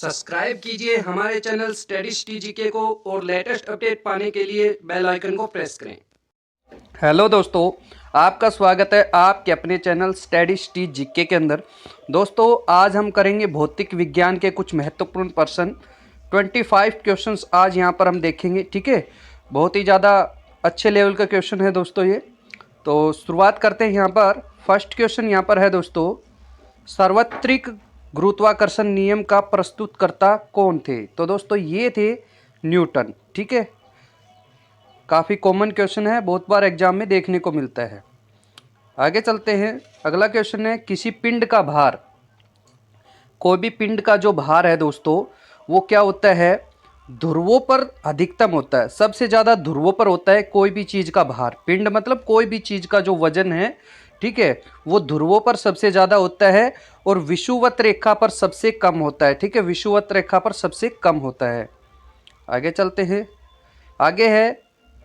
Subscribe कीजिए हमारे channel studies टीजीके को और लेटेस्ट अपडेट पाने के लिए बेल आइकन को प्रेस करें। हेलो दोस्तों, आपका स्वागत है आपके अपने चैनल स्टडीज टीजीके के अंदर। दोस्तों, आज हम करेंगे भौतिक विज्ञान के कुछ महत्वपूर्ण प्रश्न। 25 क्वेश्चंस आज यहाँ पर हम देखेंगे। ठीक है, बहुत ही ज़्यादा अच्छे लेवल का क्वेश्चन है दोस्तों ये। तो शुरुआत करते हैं। यहाँ पर फर्स्ट क्वेश्चन यहाँ पर है दोस्तों, सार्वत्रिक गुरुत्वाकर्षण नियम का प्रस्तुतकर्ता कौन थे? तो दोस्तों ये थे न्यूटन। ठीक है, काफ़ी कॉमन क्वेश्चन है, बहुत बार एग्जाम में देखने को मिलता है। आगे चलते हैं। अगला क्वेश्चन है, किसी पिंड का भार, कोई भी पिंड का जो भार है दोस्तों वो क्या होता है? ध्रुवों पर अधिकतम होता है, सबसे ज़्यादा ध्रुवों पर होता है कोई भी चीज़ का भार। पिंड मतलब कोई भी चीज़ का जो वजन है, ठीक है, वो ध्रुवों पर सबसे ज़्यादा होता है और विषुवत रेखा पर सबसे कम होता है। ठीक है, विषुवत रेखा पर सबसे कम होता है। आगे चलते हैं। आगे है,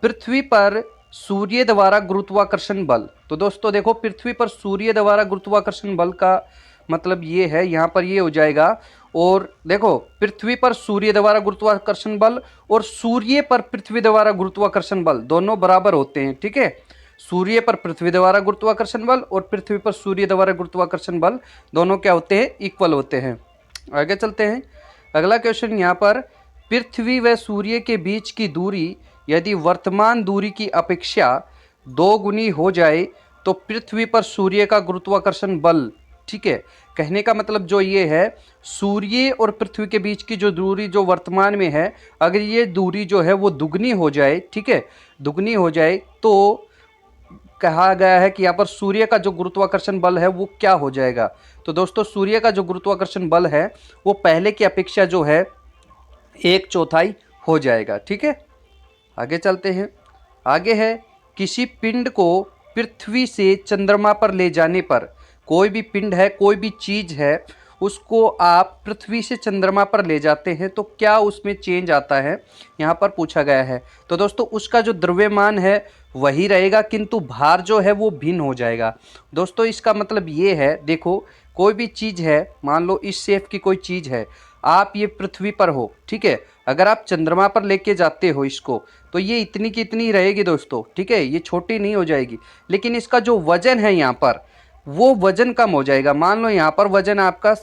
पृथ्वी पर सूर्य द्वारा गुरुत्वाकर्षण बल। तो दोस्तों देखो, पृथ्वी पर सूर्य द्वारा गुरुत्वाकर्षण बल का मतलब ये है, यहाँ पर ये हो जाएगा। और देखो, पृथ्वी पर सूर्य द्वारा गुरुत्वाकर्षण बल और सूर्य पर पृथ्वी द्वारा गुरुत्वाकर्षण बल दोनों बराबर होते हैं। ठीक है, सूर्य पर पृथ्वी द्वारा गुरुत्वाकर्षण बल और पृथ्वी पर सूर्य द्वारा गुरुत्वाकर्षण बल दोनों क्या होते हैं? इक्वल होते हैं। आगे चलते हैं। अगला क्वेश्चन यहाँ पर, पृथ्वी व सूर्य के बीच की दूरी यदि वर्तमान दूरी की अपेक्षा 2 गुनी हो जाए तो पृथ्वी पर सूर्य का गुरुत्वाकर्षण बल, ठीक है, कहने का मतलब जो ये है, सूर्य और पृथ्वी के बीच की जो दूरी जो वर्तमान में है, अगर ये दूरी जो है वो दुगनी हो जाए, ठीक है, दुगनी हो जाए, तो कहा गया है कि यहाँ पर सूर्य का जो गुरुत्वाकर्षण बल है वो क्या हो जाएगा? तो दोस्तों, सूर्य का जो गुरुत्वाकर्षण बल है वो पहले की अपेक्षा जो है 1/4 हो जाएगा। ठीक है, आगे चलते हैं। आगे है, किसी पिंड को पृथ्वी से चंद्रमा पर ले जाने पर, कोई भी पिंड है, कोई भी चीज़ है, उसको आप पृथ्वी से चंद्रमा पर ले जाते हैं तो क्या उसमें चेंज आता है, यहाँ पर पूछा गया है। तो दोस्तों, उसका जो द्रव्यमान है वही रहेगा किंतु भार जो है वो भिन्न हो जाएगा। दोस्तों, इसका मतलब ये है, देखो, कोई भी चीज़ है, मान लो इस शेप की कोई चीज़ है, आप ये पृथ्वी पर हो, ठीक है, अगर आप चंद्रमा पर लेके जाते हो इसको, तो ये इतनी की इतनी रहेगी दोस्तों। ठीक है, ये छोटी नहीं हो जाएगी, लेकिन इसका जो वजन है यहाँ पर, वो वजन कम हो जाएगा। मान लो यहाँ पर वजन आपका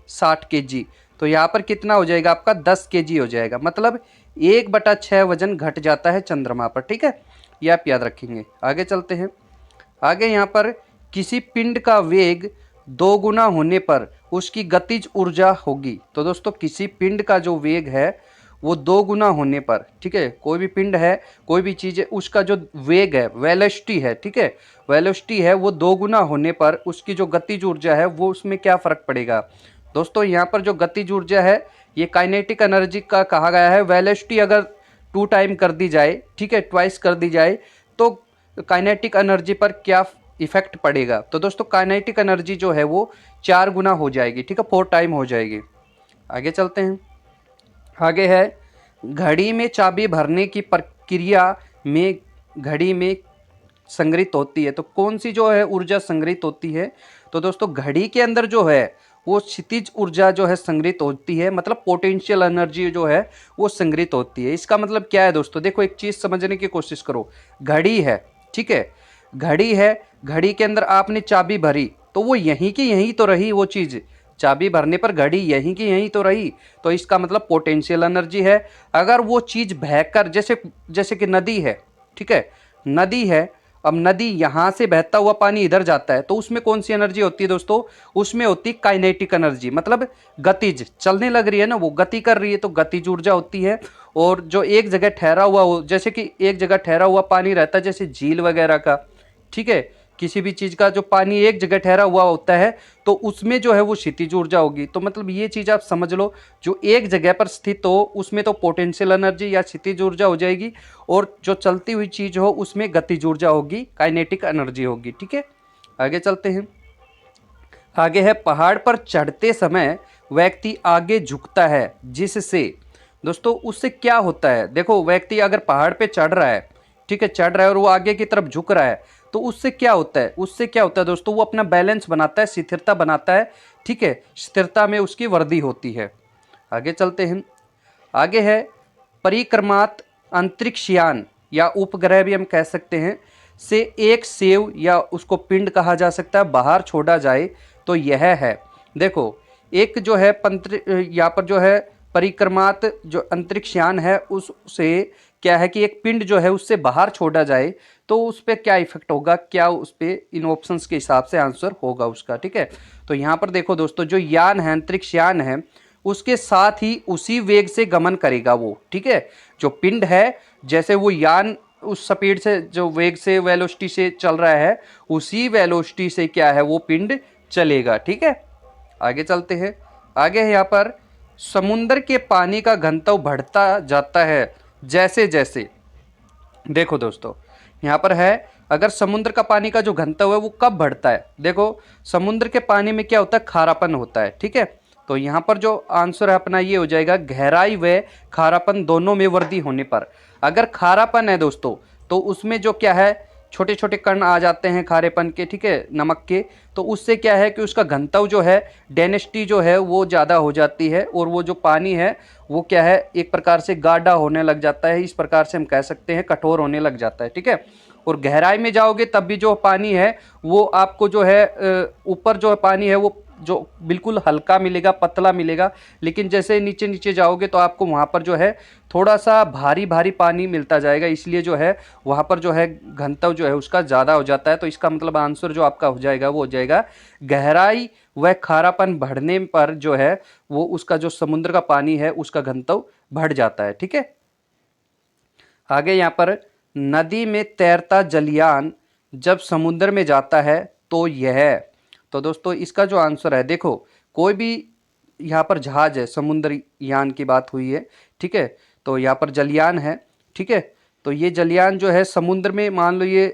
60 kg, तो यहाँ पर कितना हो जाएगा आपका? 10 kg हो जाएगा। मतलब 1/6 वजन घट जाता है चंद्रमा पर। ठीक है, ये आप याद रखेंगे। आगे चलते हैं। आगे यहाँ पर, किसी पिंड का वेग 2 गुना होने पर उसकी गतिज ऊर्जा होगी। तो दोस्तों, किसी पिंड का जो वेग है वो 2 गुना होने पर, ठीक है, कोई भी पिंड है, कोई भी चीज़ है, उसका जो वेग है, वेलोसिटी है, ठीक है, वेलोसिटी है, वो 2 गुना होने पर उसकी जो गतिज ऊर्जा है वो उसमें क्या फ़र्क पड़ेगा? दोस्तों, यहाँ पर जो गतिज ऊर्जा है ये काइनेटिक एनर्जी का कहा गया है। वेलोसिटी अगर 2 टाइम कर दी जाए, ठीक है, ट्वाइस कर दी जाए, तो काइनेटिक एनर्जी पर क्या इफेक्ट पड़ेगा? तो दोस्तों, काइनेटिक एनर्जी जो है वो 4 गुना हो जाएगी। ठीक है, 4 टाइम हो जाएगी। आगे चलते हैं। आगे है, घड़ी में चाबी भरने की प्रक्रिया में घड़ी में संग्रहित होती है। तो कौन सी जो है ऊर्जा संग्रहित होती है? तो दोस्तों, घड़ी के अंदर जो है वो क्षितिज ऊर्जा जो है संग्रहित होती है, मतलब पोटेंशियल एनर्जी जो है वो संग्रहित होती है। इसका मतलब क्या है दोस्तों? देखो, एक चीज़ समझने की कोशिश करो। घड़ी है, ठीक है, घड़ी है, घड़ी के अंदर आपने चाबी भरी तो वो यहीं की यहीं तो रही वो चीज़। चाबी भरने पर घड़ी यहीं की यहीं तो रही, तो इसका मतलब पोटेंशियल एनर्जी है। अगर वो चीज़ बहकर, जैसे जैसे कि नदी है, ठीक है, नदी है, अब नदी यहाँ से बहता हुआ पानी इधर जाता है, तो उसमें कौन सी एनर्जी होती है दोस्तों? उसमें होती है काइनेटिक एनर्जी, मतलब गतिज, चलने लग रही है ना, वो गति कर रही है, तो गतिज ऊर्जा होती है। और जो एक जगह ठहरा हुआ हो, जैसे कि एक जगह ठहरा हुआ पानी रहता है, जैसे झील वगैरह का, ठीक है, किसी भी चीज़ का जो पानी एक जगह ठहरा हुआ होता है तो उसमें जो है वो क्षितिज ऊर्जा होगी। तो मतलब ये चीज़ आप समझ लो, जो एक जगह पर स्थित हो उसमें तो पोटेंशियल एनर्जी या क्षितिज ऊर्जा हो जाएगी, और जो चलती हुई चीज़ हो उसमें गतिज ऊर्जा होगी, काइनेटिक एनर्जी होगी। ठीक है, आगे चलते हैं। आगे है, पहाड़ पर चढ़ते समय व्यक्ति आगे झुकता है, जिससे, दोस्तों, उससे क्या होता है? देखो, व्यक्ति अगर पहाड़ पे चढ़ रहा है, ठीक है, चढ़ रहा है और वो आगे की तरफ झुक रहा है, तो उससे क्या होता है? उससे क्या होता है दोस्तों? वो अपना बैलेंस बनाता है, स्थिरता बनाता है, ठीक है, स्थिरता में उसकी वृद्धि होती है। आगे चलते हैं। आगे है परिक्रमात अंतरिक्षयान या उपग्रह भी हम कह सकते हैं से एक सेव या उसको पिंड कहा जा सकता है बाहर छोड़ा जाए तो यह है। देखो एक जो है यहाँ पर जो है परिक्रमात जो अंतरिक्षयान है उससे क्या है कि एक पिंड जो है उससे बाहर छोड़ा जाए तो उस पर क्या इफेक्ट होगा, क्या उस पर इन ऑप्शंस के हिसाब से आंसर होगा उसका। ठीक है, तो यहाँ पर देखो दोस्तों जो यान है अंतरिक्षयान है उसके साथ ही उसी वेग से गमन करेगा वो। ठीक है, जो पिंड है जैसे वो यान उस स्पीड से जो वेग से वेलोसिटी से चल रहा है उसी वेलोसिटी से क्या है वो पिंड चलेगा। ठीक है, आगे चलते हैं। आगे है यहाँ पर समुद्र के पानी का घनत्व बढ़ता जाता है जैसे जैसे। देखो दोस्तों यहाँ पर है अगर समुद्र का पानी का जो घनत्व है वो कब बढ़ता है। देखो समुद्र के पानी में क्या होता है, खारापन होता है। ठीक है, तो यहाँ पर जो आंसर है अपना ये हो जाएगा गहराई व खारापन दोनों में वृद्धि होने पर। अगर खारापन है दोस्तों तो उसमें जो क्या है छोटे छोटे कण आ जाते हैं खारेपन के, ठीक है, नमक के, तो उससे क्या है कि उसका घनत्व जो है डेंसिटी जो है वो ज़्यादा हो जाती है और वो जो पानी है वो क्या है एक प्रकार से गाढ़ा होने लग जाता है। इस प्रकार से हम कह सकते हैं कठोर होने लग जाता है। ठीक है, और गहराई में जाओगे तब भी जो पानी है वो आपको जो है ऊपर जो पानी है वो जो बिल्कुल हल्का मिलेगा, पतला मिलेगा, लेकिन जैसे नीचे नीचे जाओगे तो आपको वहाँ पर जो है थोड़ा सा भारी भारी पानी मिलता जाएगा। इसलिए जो है वहाँ पर जो है घनत्व जो है उसका ज़्यादा हो जाता है। तो इसका मतलब आंसर जो आपका हो जाएगा वो हो जाएगा गहराई व खारापन बढ़ने पर जो है वो उसका जो समुद्र का पानी है उसका घनत्व बढ़ जाता है। ठीक है, आगे यहाँ पर नदी में तैरता जलयान जब समुद्र में जाता है तो यह। तो दोस्तों इसका जो आंसर है देखो कोई भी यहाँ पर जहाज है, समुद्र यान की बात हुई है। ठीक है, तो यहाँ पर जलयान है। ठीक है, तो ये जलयान जो है समुद्र में मान लो ये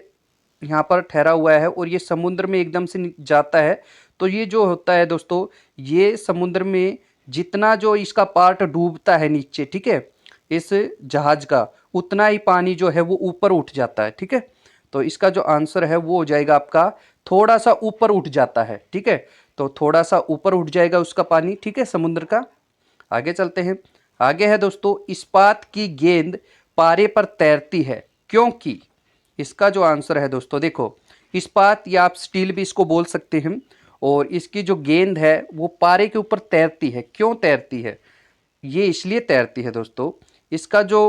यहाँ पर ठहरा हुआ है और ये समुद्र में एकदम से जाता है तो ये जो होता है दोस्तों ये समुद्र में जितना जो इसका पार्ट डूबता है नीचे, ठीक है, इस जहाज का उतना ही पानी जो है वो ऊपर उठ जाता है। ठीक है, तो इसका जो आंसर है वो हो जाएगा आपका थोड़ा सा ऊपर उठ जाता है। ठीक है, तो थोड़ा सा ऊपर उठ जाएगा उसका पानी। ठीक है, समुद्र का। आगे चलते हैं। आगे है दोस्तों इस्पात की गेंद पारे पर तैरती है क्योंकि। इसका जो आंसर है दोस्तों देखो इस्पात या आप स्टील भी इसको बोल सकते हैं और इसकी जो गेंद है वो पारे के ऊपर तैरती है। क्यों तैरती है, ये इसलिए तैरती है दोस्तों, इसका जो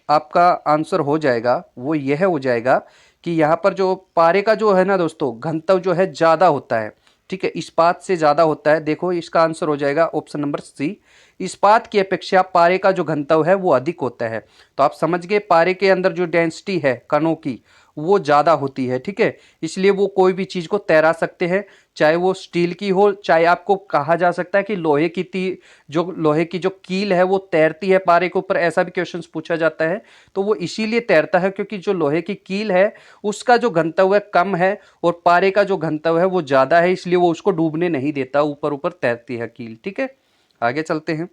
आपका आंसर हो जाएगा वो यह हो जाएगा कि यहाँ पर जो पारे का जो है ना दोस्तों घनत्व जो है ज़्यादा होता है। ठीक है, इस्पात से ज़्यादा होता है। देखो इसका आंसर हो जाएगा ऑप्शन नंबर सी, इस्पात की अपेक्षा पारे का जो घनत्व है वो अधिक होता है। तो आप समझ गए पारे के अंदर जो डेंसिटी है कणों की वो ज़्यादा होती है। ठीक है, इसलिए वो कोई भी चीज़ को तैरा सकते हैं, चाहे वो स्टील की हो, चाहे आपको कहा जा सकता है कि लोहे की जो लोहे की जो कील है वो तैरती है पारे के ऊपर, ऐसा भी क्वेश्चन पूछा जाता है। तो वो इसीलिए तैरता है क्योंकि जो लोहे की कील है उसका जो घनत्व है कम है और पारे का जो घनत्व है वो ज़्यादा है, इसलिए वो उसको डूबने नहीं देता, ऊपर ऊपर तैरती है कील। ठीक है, आगे चलते हैं।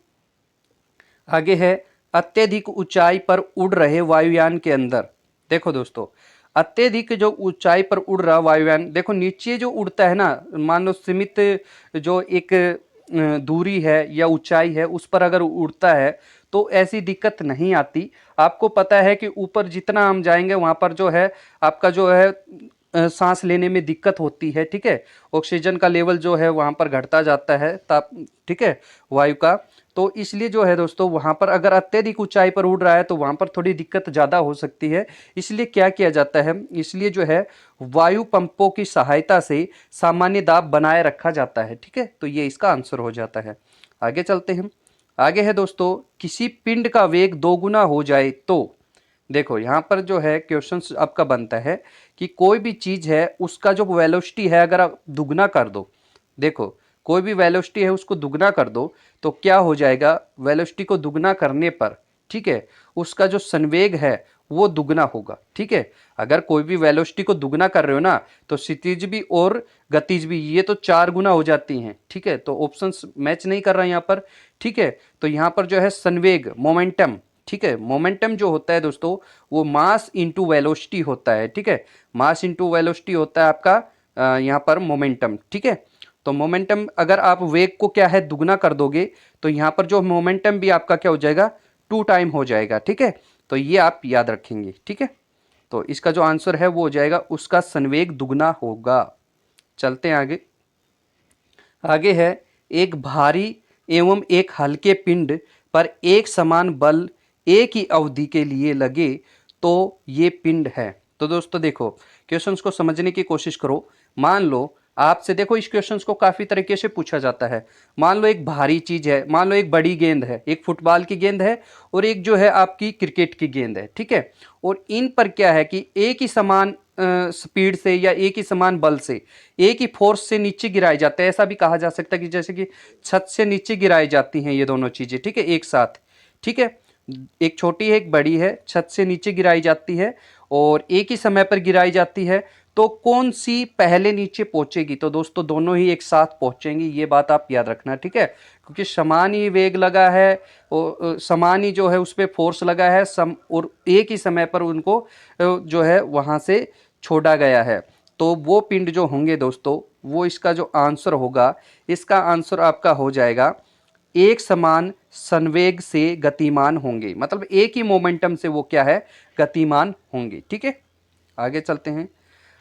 आगे है अत्यधिक ऊंचाई पर उड़ रहे वायुयान के अंदर। देखो दोस्तों अत्यधिक जो ऊंचाई पर उड़ रहा वायुयान, देखो नीचे जो उड़ता है ना, मान लो सीमित जो एक दूरी है या ऊंचाई है उस पर अगर उड़ता है तो ऐसी दिक्कत नहीं आती। आपको पता है कि ऊपर जितना हम जाएंगे वहाँ पर जो है आपका जो है सांस लेने में दिक्कत होती है। ठीक है, ऑक्सीजन का लेवल जो है वहाँ पर घटता जाता है ताप, ठीक है, वायु का। तो इसलिए जो है दोस्तों वहाँ पर अगर अत्यधिक ऊंचाई पर उड़ रहा है तो वहाँ पर थोड़ी दिक्कत ज़्यादा हो सकती है। इसलिए क्या किया जाता है, इसलिए जो है वायु पंपों की सहायता से सामान्य दाब बनाए रखा जाता है। ठीक है, तो ये इसका आंसर हो जाता है। आगे चलते हैं। आगे है दोस्तों किसी पिंड का वेग दोगुना हो जाए तो। देखो यहाँ पर जो है क्वेश्चन आपका बनता है कि कोई भी चीज़ है उसका जो वेलोसिटी है अगर आप दुगना कर दो, देखो कोई भी वेलोसिटी है उसको दुगना कर दो तो क्या हो जाएगा, वेलोसिटी को दुगना करने पर, ठीक है, उसका जो संवेग है वो दुगना होगा। ठीक है, अगर कोई भी वेलोसिटी को दुगना कर रहे हो ना तो क्षितिज भी और गतिज भी ये तो 4 गुना हो जाती हैं। ठीक है, तो ऑप्शंस मैच नहीं कर रहा है यहाँ पर। ठीक है, तो यहाँ पर जो है संवेग मोमेंटम, ठीक है, मोमेंटम जो होता है दोस्तों वो मास इंटू वेलोसिटी होता है। ठीक है, मास इंटू वेलोसिटी होता है आपका यहाँ पर मोमेंटम। ठीक है, तो मोमेंटम अगर आप वेग को क्या है दुगना कर दोगे तो यहाँ पर जो मोमेंटम भी आपका क्या हो जाएगा 2 टाइम हो जाएगा, ठीक है। तो ये आप याद रखेंगे, ठीक है। तो इसका जो आंसर है वो हो जाएगा उसका संवेग दुगना होगा। चलते हैं आगे। आगे है एक भारी एवं एक हल्के पिंड पर एक समान बल एक ही अवधि के लिए लगे तो ये पिंड है। तो दोस्तों देखो क्वेश्चंस को समझने की कोशिश करो। मान लो आपसे, देखो इस क्वेश्चंस को काफ़ी तरीके से पूछा जाता है। मान लो एक भारी चीज़ है, मान लो एक बड़ी गेंद है, एक फुटबॉल की गेंद है और एक जो है आपकी क्रिकेट की गेंद है, ठीक है। और इन पर क्या है कि एक ही समान स्पीड से या एक ही समान बल से एक ही फोर्स से नीचे गिराए जाते हैं। ऐसा भी कहा जा सकता है कि जैसे कि छत से नीचे गिराई जाती हैं ये दोनों चीज़ें, ठीक है, एक साथ, ठीक है। एक छोटी है एक बड़ी है, छत से नीचे गिराई जाती है और एक ही समय पर गिराई जाती है। तो कौन सी पहले नीचे पहुंचेगी? तो दोस्तों दोनों ही एक साथ पहुंचेंगी, ये बात आप याद रखना, ठीक है। क्योंकि समान ही वेग लगा है और समान ही जो है उस पर फोर्स लगा है और एक ही समय पर उनको जो है वहां से छोड़ा गया है। तो वो पिंड जो होंगे दोस्तों, वो इसका जो आंसर होगा, इसका आंसर आपका हो जाएगा एक समान संवेग से गतिमान होंगे। मतलब एक ही मोमेंटम से वो क्या है गतिमान होंगे, ठीक है। आगे चलते हैं।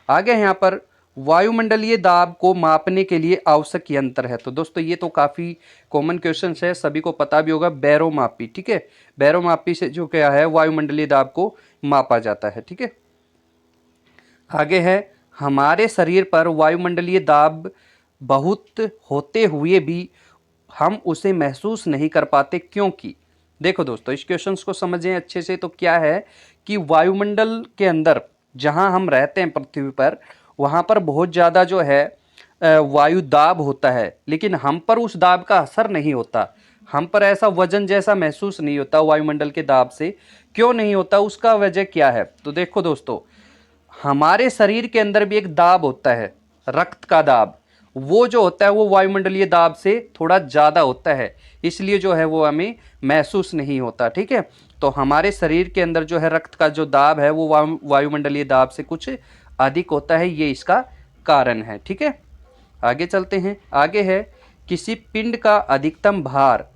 आगे यहाँ पर वायुमंडलीय दाब को मापने के लिए आवश्यक यंत्र है। तो दोस्तों ये तो काफ़ी कॉमन क्वेश्चन है, सभी को पता भी होगा, बैरोमापी, ठीक है। बैरोमापी से जो क्या है वायुमंडलीय दाब को मापा जाता है, ठीक है। आगे है हमारे शरीर पर वायुमंडलीय दाब बहुत होते हुए भी हम उसे महसूस नहीं कर पाते, क्योंकि देखो दोस्तों इस क्वेश्चंस को समझें अच्छे से। तो क्या है कि वायुमंडल के अंदर जहां हम रहते हैं पृथ्वी पर, वहां पर बहुत ज़्यादा जो है वायु दाब होता है, लेकिन हम पर उस दाब का असर नहीं होता। हम पर ऐसा वजन जैसा महसूस नहीं होता वायुमंडल के दाब से। क्यों नहीं होता, उसका वजह क्या है? तो देखो दोस्तों हमारे शरीर के अंदर भी एक दाब होता है, रक्त का दाब। वो जो होता है वो वायुमंडलीय दाब से थोड़ा ज़्यादा होता है, इसलिए जो है वो हमें महसूस नहीं होता, ठीक है। तो हमारे शरीर के अंदर जो है रक्त का जो दाब है वो वायुमंडलीय दाब से कुछ अधिक होता है, ये इसका कारण है, ठीक है। आगे चलते हैं। आगे है किसी पिंड का अधिकतम भार,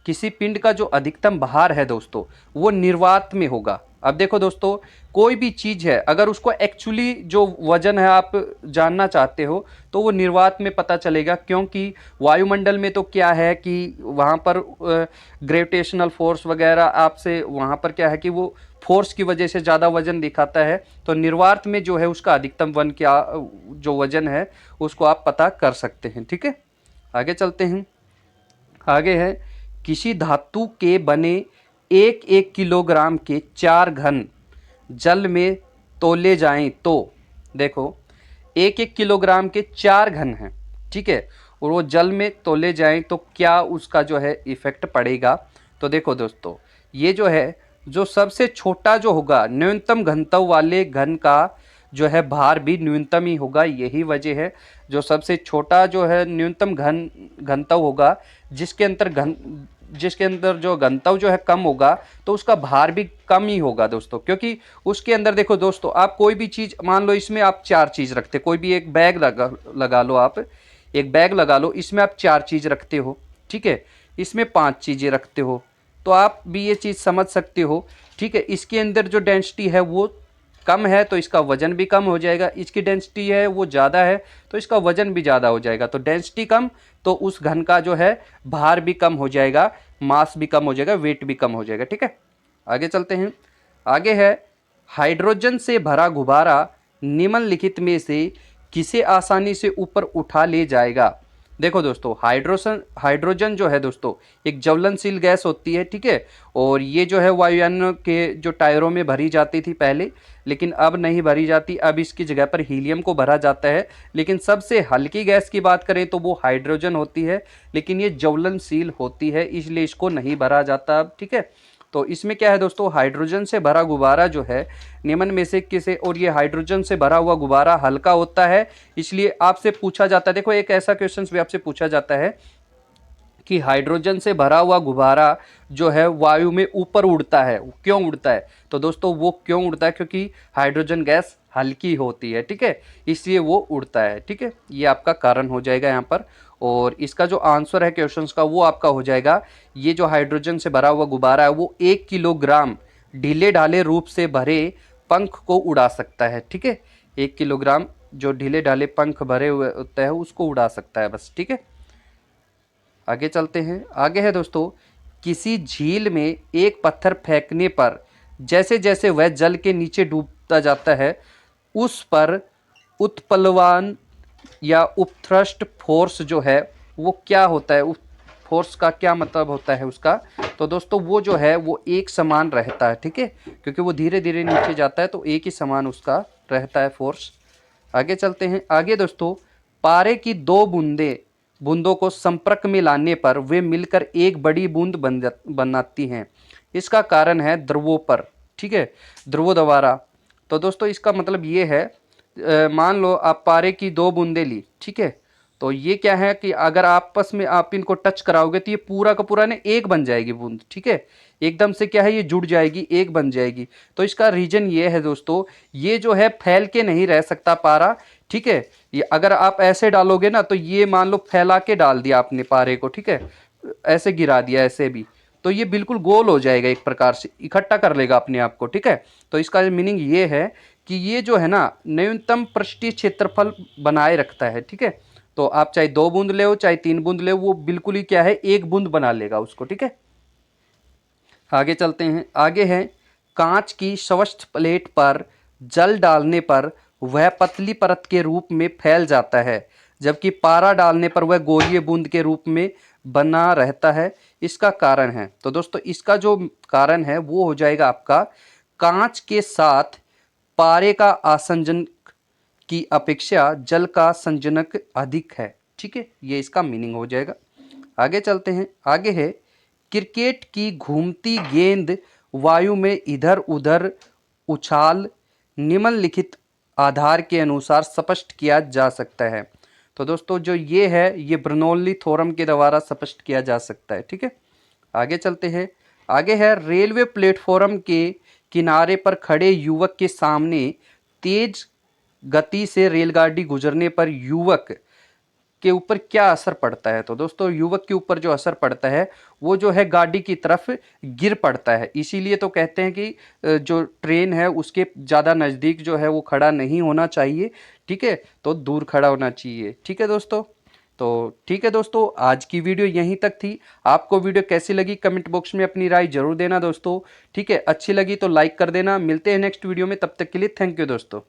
किसी पिंड का जो अधिकतम भार है दोस्तों वो निर्वात में होगा। अब देखो दोस्तों कोई भी चीज़ है अगर उसको एक्चुअली जो वजन है आप जानना चाहते हो तो वो निर्वात में पता चलेगा, क्योंकि वायुमंडल में तो क्या है कि वहाँ पर ग्रेविटेशनल फोर्स वगैरह आपसे वहाँ पर क्या है कि वो फोर्स की वजह से ज़्यादा वजन दिखाता है। तो निर्वात में जो है उसका अधिकतम वन क्या जो वजन है उसको आप पता कर सकते हैं, ठीक है। आगे चलते हैं। आगे है किसी धातु के बने एक एक किलोग्राम के 4 घन जल में तोले जाएं तो, देखो एक एक किलोग्राम के 4 घन हैं, ठीक है, और वो जल में तोले जाएं तो क्या उसका जो है इफेक्ट पड़ेगा। तो देखो दोस्तों ये जो है जो सबसे छोटा जो होगा न्यूनतम घनत्व वाले घन का जो है भार भी न्यूनतम ही होगा। यही वजह है जो सबसे छोटा जो है न्यूनतम घनत्व होगा जिसके अंदर जो घनत्व जो है कम होगा तो उसका भार भी कम ही होगा दोस्तों। क्योंकि उसके अंदर देखो दोस्तों आप कोई भी चीज़ मान लो, इसमें आप 4 चीज़ रखते, कोई भी एक बैग लगा लो, आप एक बैग लगा लो, इसमें आप 4 चीज़ रखते हो, ठीक है, इसमें 5 चीज़ें रखते हो, तो आप भी ये चीज़ समझ सकते हो, ठीक है। इसके अंदर जो डेंसिटी है वो कम है तो इसका वजन भी कम हो जाएगा, इसकी डेंसिटी है वो ज़्यादा है तो इसका वजन भी ज़्यादा हो जाएगा। तो डेंसिटी कम तो उस घन का जो है भार भी कम हो जाएगा, मास भी कम हो जाएगा, वेट भी कम हो जाएगा, ठीक है। आगे चलते हैं। आगे है हाइड्रोजन से भरा गुब्बारा निम्नलिखित में से किसे आसानी से ऊपर उठा ले जाएगा। देखो दोस्तों हाइड्रोजन जो है दोस्तों एक ज्वलनशील गैस होती है, ठीक है, और ये जो है वायुयान के जो टायरों में भरी जाती थी पहले, लेकिन अब नहीं भरी जाती, अब इसकी जगह पर हीलियम को भरा जाता है। लेकिन सबसे हल्की गैस की बात करें तो वो हाइड्रोजन होती है, लेकिन ये ज्वलनशील होती है इसलिए इसको नहीं भरा जाता अब, ठीक है। तो इसमें क्या है दोस्तों हाइड्रोजन से भरा गुब्बारा जो है निम्न में से किसे, और ये हाइड्रोजन से भरा हुआ गुब्बारा हल्का होता है, इसलिए आपसे पूछा जाता है, देखो एक ऐसा क्वेश्चन भी आपसे पूछा जाता है कि हाइड्रोजन से भरा हुआ गुब्बारा जो है वायु में ऊपर उड़ता है, क्यों उड़ता है? तो दोस्तों वो क्यों उड़ता है? क्योंकि हाइड्रोजन गैस हल्की होती है, ठीक है, इसलिए वो उड़ता है, ठीक है, ये आपका कारण हो जाएगा यहाँ पर। और इसका जो आंसर है क्वेश्चंस का वो आपका हो जाएगा, ये जो हाइड्रोजन से भरा हुआ गुब्बारा है वो 1 किलोग्राम ढीले ढाले रूप से भरे पंख को उड़ा सकता है। ठीक है, 1 किलोग्राम जो ढीले ढाले पंख भरे हुए होता है उसको उड़ा सकता है बस। ठीक है, आगे चलते हैं। आगे है दोस्तों, किसी झील में एक पत्थर फेंकने पर जैसे जैसे वह जल के नीचे डूबता जाता है उस पर उत्प्लवन या उपथ्रस्ट फोर्स जो है वो क्या होता है, उस फोर्स का क्या मतलब होता है उसका। तो दोस्तों वो जो है वो एक समान रहता है। ठीक है, क्योंकि वो धीरे धीरे नीचे जाता है तो एक ही समान उसका रहता है फोर्स। आगे चलते हैं। आगे दोस्तों, पारे की दो बूंदों को संपर्क में लाने पर वे मिलकर एक बड़ी बूंद बनाती हैं। इसका कारण है ध्रुवों पर। ठीक है, ध्रुवों द्वारा। तो दोस्तों इसका मतलब ये है, मान लो आप पारे की दो बूंदें ली। ठीक है, तो ये क्या है कि अगर आपस में आप इनको टच कराओगे तो ये पूरा का पूरा ने एक बन जाएगी बूंद। ठीक है, एकदम से क्या है ये जुड़ जाएगी, एक बन जाएगी। तो इसका रीजन ये है दोस्तों, ये जो है फैल के नहीं रह सकता पारा। ठीक है, ये अगर आप ऐसे डालोगे ना तो ये मान लो फैला के डाल दिया आपने पारे को। ठीक है, ऐसे गिरा दिया ऐसे भी, तो ये बिल्कुल गोल हो जाएगा, एक प्रकार से इकट्ठा कर लेगा अपने आप को। ठीक है, तो इसका मीनिंग ये है कि ये जो है ना न्यूनतम पृष्ठीय क्षेत्रफल बनाए रखता है। ठीक है, तो आप चाहे 2 बूंद ले हो चाहे 3 बूंद ले हो, वो बिल्कुल ही क्या है एक बूंद बना लेगा उसको। ठीक है, आगे चलते हैं। आगे है, कांच की स्वच्छ प्लेट पर जल डालने पर वह पतली परत के रूप में फैल जाता है, जबकि पारा डालने पर वह गोलीय बूंद के रूप में बना रहता है। इसका कारण है, तो दोस्तों इसका जो कारण है वो हो जाएगा आपका, कांच के साथ पारे का आसंजन की अपेक्षा जल का संजनक अधिक है। ठीक है, ये इसका मीनिंग हो जाएगा। आगे चलते हैं। आगे है, क्रिकेट की घूमती गेंद वायु में इधर उधर उछाल निम्नलिखित आधार के अनुसार स्पष्ट किया जा सकता है। तो दोस्तों जो ये है ये बर्नौली थ्योरम के द्वारा स्पष्ट किया जा सकता है। ठीक है, आगे चलते हैं। आगे है, रेलवे प्लेटफॉर्म के किनारे पर खड़े युवक के सामने तेज गति से रेलगाड़ी गुजरने पर युवक के ऊपर क्या असर पड़ता है। तो दोस्तों युवक के ऊपर जो असर पड़ता है वो जो है गाड़ी की तरफ गिर पड़ता है। इसीलिए तो कहते हैं कि जो ट्रेन है उसके ज़्यादा नज़दीक जो है वो खड़ा नहीं होना चाहिए। ठीक है, तो दूर खड़ा होना चाहिए। ठीक है दोस्तों, तो ठीक है दोस्तों, आज की वीडियो यहीं तक थी। आपको वीडियो कैसी लगी कमेंट बॉक्स में अपनी राय जरूर देना दोस्तों। ठीक है, अच्छी लगी तो लाइक कर देना। मिलते हैं नेक्स्ट वीडियो में, तब तक के लिए थैंक यू दोस्तों।